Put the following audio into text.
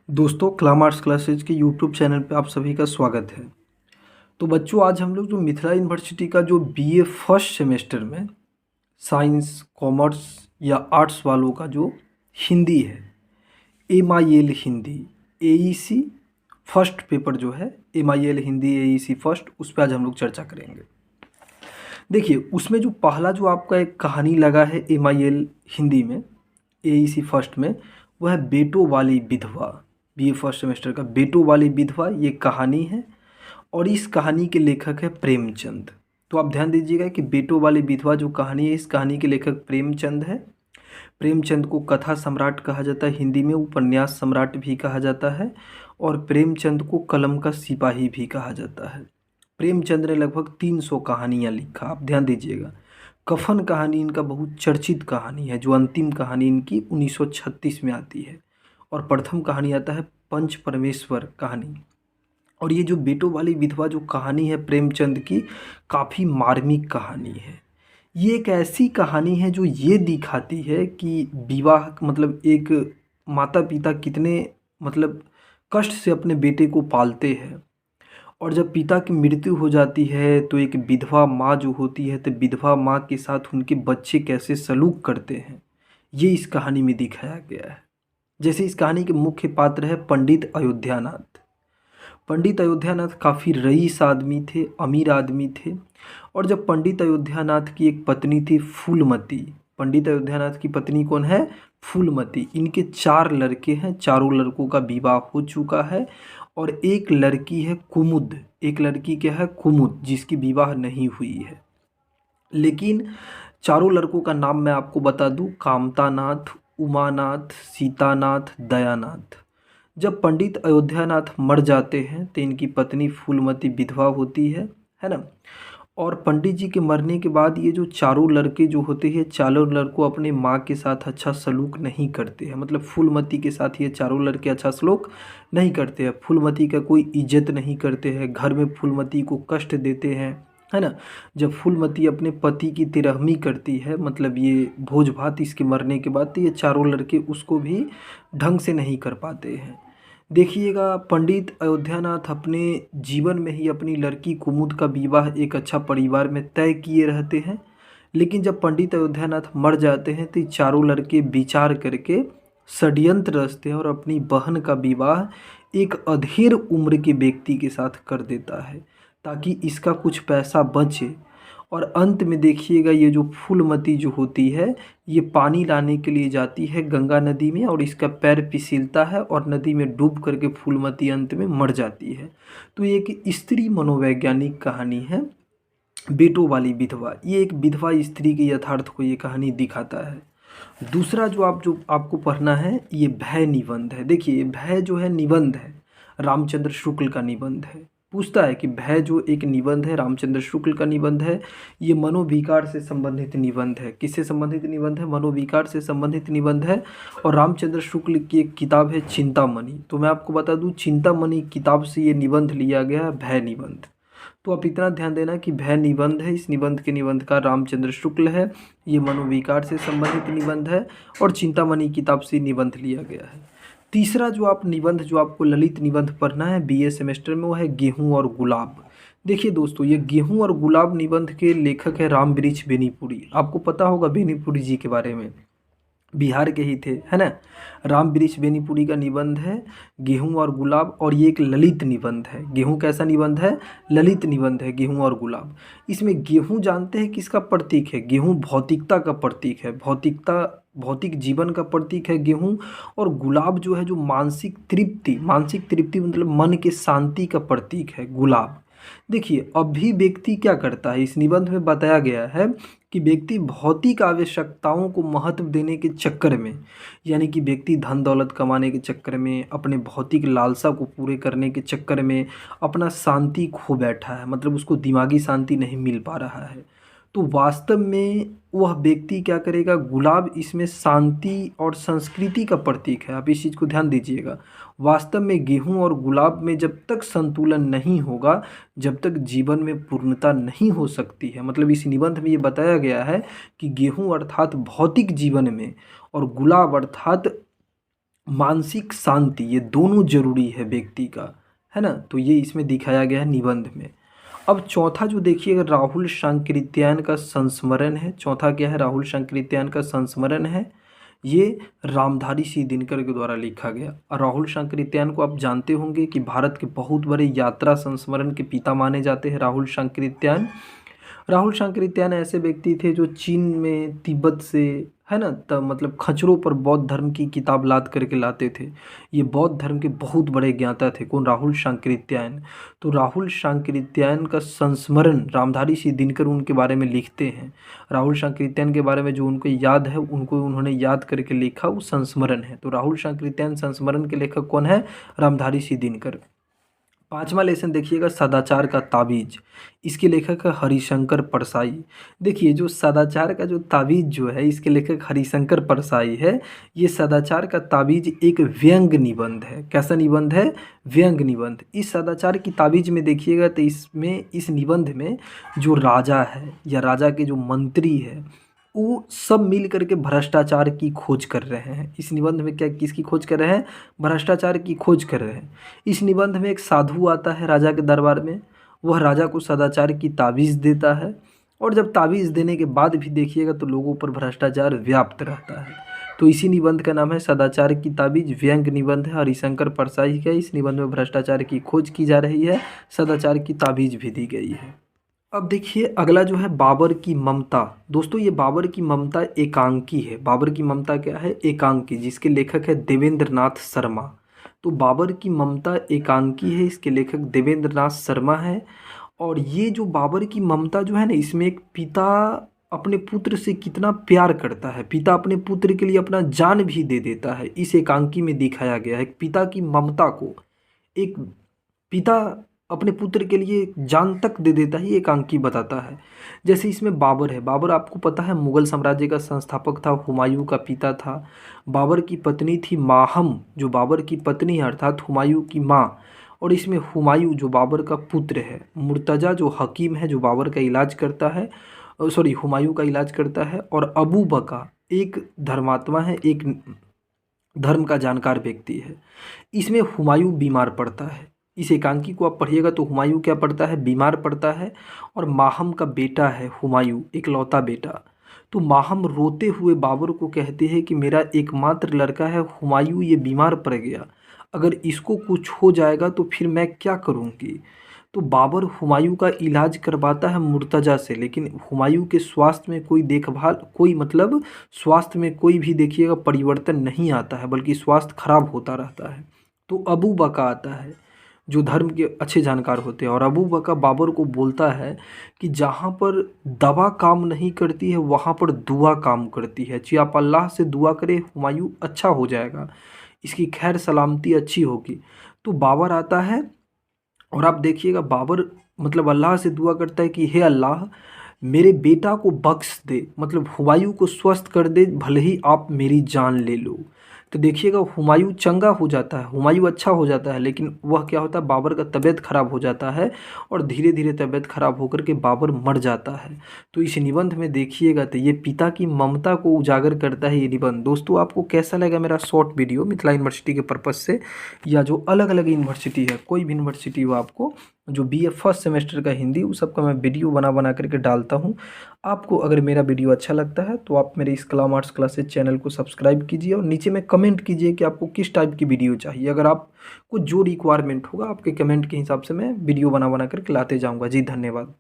दोस्तों claim arts classes के YouTube channel पे आप सभी का स्वागत है। तो बच्चों आज हम लोग जो मिथिला यूनिवर्सिटी का जो बीए फर्स्ट सेमेस्टर में साइंस कॉमर्स या आर्ट्स वालों का जो हिंदी है MIL Hindi AEC first paper जो है MIL हिंदी AEC फर्स्ट, उस पर आज हम लोग चर्चा करेंगे। देखिए उसमें जो पहला जो आपका एक कहानी लगा है MIL हिंदी में AEC फर्स्ट में, वह है बेटों वाली विधवा। बीए फर्स्ट सेमेस्टर का बेटों वाली विधवा ये कहानी है और इस कहानी के लेखक है प्रेमचंद। तो आप ध्यान दीजिएगा कि बेटों वाली विधवा जो कहानी है, इस कहानी के लेखक प्रेमचंद है। प्रेमचंद को कथा सम्राट कहा जाता है, हिंदी में उपन्यास सम्राट भी कहा जाता है और प्रेमचंद को कलम का सिपाही भी कहा जाता है। प्रेमचंद ने लगभग 300 कहानियाँ लिखा। आप ध्यान दीजिएगा, कफन कहानी इनका बहुत चर्चित कहानी है, जो अंतिम कहानी इनकी 1936 में आती है और प्रथम कहानी आता है पंच परमेश्वर कहानी। और ये जो बेटों वाली विधवा जो कहानी है प्रेमचंद की, काफ़ी मार्मिक कहानी है। ये एक ऐसी कहानी है जो ये दिखाती है कि विवाह मतलब एक माता पिता कितने मतलब कष्ट से अपने बेटे को पालते हैं, और जब पिता की मृत्यु हो जाती है तो एक विधवा माँ जो होती है, तो विधवा माँ के साथ उनके बच्चे कैसे सलूक करते हैं, ये इस कहानी में दिखाया गया है। जैसे इस कहानी के मुख्य पात्र है पंडित अयोध्यानाथ। पंडित अयोध्यानाथ काफ़ी रईस आदमी थे, अमीर आदमी थे। और जब पंडित अयोध्यानाथ की एक पत्नी थी फूलमती, पंडित अयोध्यानाथ की पत्नी कौन है? फूलमती। इनके 4 लड़के हैं, चारों लड़कों का विवाह हो चुका है और एक लड़की है कुमुद। एक लड़की क्या है? कुमुद, जिसकी विवाह नहीं हुई है। लेकिन चारों लड़कों का नाम मैं आपको बता दूं, कामतानाथ, उमानाथ, सीतानाथ, दयानाथ। जब पंडित अयोध्यानाथ मर जाते हैं तो इनकी पत्नी फूलमती विधवा होती है ना। और पंडित जी के मरने के बाद ये जो चारों लड़के जो होते हैं, चारों लड़कों अपने माँ के साथ अच्छा सलूक नहीं करते हैं। मतलब फूलमती के साथ ये चारों लड़के अच्छा सलूक नहीं करते हैं, फूलमती का कोई इज्जत नहीं करते हैं, घर में फूलमती को कष्ट देते हैं, है ना। जब फूलमती अपने पति की तिरहमी करती है, मतलब ये भोज भात इसके मरने के बाद, तो ये चारों लड़के उसको भी ढंग से नहीं कर पाते हैं। देखिएगा, पंडित अयोध्यानाथ अपने जीवन में ही अपनी लड़की कुमुद का विवाह एक अच्छा परिवार में तय किए रहते हैं। लेकिन जब पंडित अयोध्यानाथ मर जाते हैं तो ये चारों लड़के विचार करके षड्यंत्र रचते हैं और अपनी बहन का विवाह एक अधेड़ उम्र के व्यक्ति के साथ कर देता है, ताकि इसका कुछ पैसा बचे। और अंत में देखिएगा, ये जो फूलमती जो होती है, ये पानी लाने के लिए जाती है गंगा नदी में और इसका पैर फिसलता है और नदी में डूब करके फूलमती अंत में मर जाती है। तो ये एक स्त्री मनोवैज्ञानिक कहानी है, बेटों वाली विधवा। ये एक विधवा स्त्री के यथार्थ को ये कहानी दिखाता है। दूसरा जो आपको पढ़ना है, ये भय निबंध है। देखिए भय जो है निबंध है, रामचंद्र शुक्ल का निबंध है। पूछता है कि भय जो एक निबंध है, रामचंद्र शुक्ल का निबंध है, ये मनोविकार से संबंधित निबंध है। किससे संबंधित निबंध है? मनोविकार से संबंधित निबंध है। और रामचंद्र शुक्ल की एक किताब है चिंतामणि। तो मैं आपको बता दूं, चिंतामणि किताब से ये निबंध लिया गया है, भय निबंध। तो आप इतना ध्यान देना कि भय निबंध है, इस निबंध के निबंधकार रामचंद्र शुक्ल है, ये मनोविकार से संबंधित निबंध है और चिंतामणि किताब से निबंध लिया गया है। तीसरा जो आप निबंध जो आपको ललित निबंध पढ़ना है बीए सेमेस्टर में, वो है गेहूं और गुलाब। देखिए दोस्तों, ये गेहूं और गुलाब निबंध के लेखक है रामवृक्ष बेनीपुरी। आपको पता होगा बेनीपुरी जी के बारे में, बिहार के ही थे, है ना। रामवृक्ष बेनीपुरी का निबंध है गेहूं और गुलाब, और ये एक ललित निबंध है। गेहूं कैसा निबंध है? ललित निबंध है, गेहूं और गुलाब। इसमें गेहूं जानते हैं किसका प्रतीक है? गेहूं भौतिकता का प्रतीक है, भौतिक जीवन का प्रतीक है गेहूं। और गुलाब जो है, जो मानसिक तृप्ति मतलब मन के शांति का प्रतीक है गुलाब। देखिए अभी व्यक्ति क्या करता है, इस निबंध में बताया गया है कि व्यक्ति भौतिक आवश्यकताओं को महत्व देने के चक्कर में, यानी कि व्यक्ति धन दौलत कमाने के चक्कर में, अपने भौतिक लालसा को पूरे करने के चक्कर में अपना शांति खो बैठा है, मतलब उसको दिमागी शांति नहीं मिल पा रहा है। तो वास्तव में वह व्यक्ति क्या करेगा? गुलाब इसमें शांति और संस्कृति का प्रतीक है। आप इस चीज़ को ध्यान दीजिएगा। वास्तव में गेहूं और गुलाब में जब तक संतुलन नहीं होगा, जब तक जीवन में पूर्णता नहीं हो सकती है। मतलब इस निबंध में ये बताया गया है कि गेहूं अर्थात भौतिक जीवन में और गुलाब अर्थात मानसिक शांति, ये दोनों जरूरी है व्यक्ति का, है ना। तो ये इसमें दिखाया गया है निबंध में। अब चौथा जो देखिएगा, राहुल सांकृत्यायन का संस्मरण है। चौथा क्या है? राहुल सांकृत्यायन का संस्मरण है। ये रामधारी सिंह दिनकर के द्वारा लिखा गया। और राहुल सांकृत्यायन को आप जानते होंगे कि भारत के बहुत बड़े यात्रा संस्मरण के पिता माने जाते हैं राहुल सांकृत्यायन। राहुल सांकृत्यायन ऐसे व्यक्ति थे जो चीन में तिब्बत से, है ना, तब मतलब खच्चरों पर बौद्ध धर्म की किताब लाद करके लाते थे। ये बौद्ध धर्म के बहुत बड़े ज्ञाता थे। कौन? राहुल सांकृत्यायन। तो राहुल सांकृत्यायन का संस्मरण रामधारी सिंह दिनकर उनके बारे में लिखते हैं। राहुल सांकृत्यायन के बारे में जो उनको याद है, उनको उन्होंने याद करके लिखा, वो संस्मरण है। तो राहुल सांकृत्यायन संस्मरण के लेखक कौन है? रामधारी सिंह दिनकर। पांचवा लेसन देखिएगा, सदाचार का ताबीज। इसके लेखक है हरिशंकर परसाई। देखिए, जो सदाचार का जो ताबीज जो है, इसके लेखक हरिशंकर परसाई है। ये सदाचार का ताबीज एक व्यंग निबंध है। कैसा निबंध है? व्यंग निबंध। इस सदाचार की ताबीज में देखिएगा तो इसमें, इस निबंध में जो राजा है या राजा के जो मंत्री है, वो सब मिल करके भ्रष्टाचार की खोज कर रहे हैं। इस निबंध में क्या, किसकी खोज कर रहे हैं? भ्रष्टाचार की खोज कर रहे हैं। इस निबंध में एक साधु आता है राजा के दरबार में। वह राजा को सदाचार की ताबीज़ देता है, और जब ताबीज़ देने के बाद भी देखिएगा तो लोगों पर भ्रष्टाचार व्याप्त रहता है। तो इसी निबंध का नाम है सदाचार की ताबीज़। व्यंग निबंध है, हरिशंकर परसाई का। इस निबंध में भ्रष्टाचार की खोज की जा रही है, सदाचार की ताबीज़ भी दी गई है। अब देखिए अगला जो है, बाबर की ममता। दोस्तों, ये बाबर की ममता एकांकी है। बाबर की ममता क्या है? एकांकी, जिसके लेखक है देवेंद्र नाथ शर्मा। तो बाबर की ममता एकांकी है, इसके लेखक देवेंद्र नाथ शर्मा है। और ये जो बाबर की ममता जो है ना, इसमें एक पिता अपने पुत्र से कितना प्यार करता है, पिता अपने पुत्र के लिए अपना जान भी दे देता है, इस एकांकी में दिखाया गया है। पिता की ममता को, एक पिता अपने पुत्र के लिए जान तक दे देता है, ये एकांकी बताता है। जैसे इसमें बाबर है। बाबर आपको पता है मुगल साम्राज्य का संस्थापक था, हुमायूं का पिता था। बाबर की पत्नी थी माहम, जो बाबर की पत्नी है, अर्थात हुमायूं की माँ। और इसमें हुमायूं जो बाबर का पुत्र है, मुर्तज़ा जो हकीम है, जो बाबर का इलाज करता है, सॉरी हुमायूं का इलाज करता है। और अबू बका एक धर्मात्मा है, एक धर्म का जानकार व्यक्ति है। इसमें हुमायूं बीमार पड़ता है। इस एकांकी को आप पढ़िएगा तो हुमायूं क्या पड़ता है? बीमार पड़ता है। और माहम का बेटा है हुमायूं, इकलौता बेटा। तो माहम रोते हुए बाबर को कहते हैं कि मेरा एकमात्र लड़का है हुमायूं, ये बीमार पड़ गया, अगर इसको कुछ हो जाएगा तो फिर मैं क्या करूँगी। तो बाबर हुमायूं का इलाज करवाता है मुर्तज़ा से, लेकिन हुमायूं के स्वास्थ्य में कोई देखभाल, कोई मतलब स्वास्थ्य में कोई भी देखिएगा परिवर्तन नहीं आता है, बल्कि स्वास्थ्य खराब होता रहता है। तो अबू बका आता है, जो धर्म के अच्छे जानकार होते हैं। और अबू बका बाबर को बोलता है कि जहाँ पर दवा काम नहीं करती है, वहाँ पर दुआ काम करती है। जी, आप अल्लाह से दुआ करें, हुमायूं अच्छा हो जाएगा, इसकी खैर सलामती अच्छी होगी। तो बाबर आता है, और आप देखिएगा बाबर मतलब अल्लाह से दुआ करता है कि हे अल्लाह, मेरे बेटा को बख्श दे, मतलब हुमायूं को स्वस्थ कर दे, भले ही आप मेरी जान ले लो। तो देखिएगा हुमायूं चंगा हो जाता है, हुमायूं अच्छा हो जाता है, लेकिन वह क्या होता है, बाबर का तबीयत खराब हो जाता है, और धीरे धीरे तबीयत खराब होकर के बाबर मर जाता है। तो इस निबंध में देखिएगा तो ये पिता की ममता को उजागर करता है ये निबंध। दोस्तों, आपको कैसा लगा मेरा शॉर्ट वीडियो मिथिला यूनिवर्सिटी के पर्पज़ से, या जो अलग अलग यूनिवर्सिटी है, कोई भी यूनिवर्सिटी हो, आपको जो BA फर्स्ट सेमेस्टर का हिंदी, उस सब का मैं वीडियो बना करके डालता हूँ। आपको अगर मेरा वीडियो अच्छा लगता है तो आप मेरे इस कलाम आर्ट्स क्लासेज चैनल को सब्सक्राइब कीजिए, और नीचे में कमेंट कीजिए कि आपको किस टाइप की वीडियो चाहिए। अगर आपको जो रिक्वायरमेंट होगा, आपके कमेंट के हिसाब से मैं वीडियो बना करके लाते जाऊँगा। जी, धन्यवाद।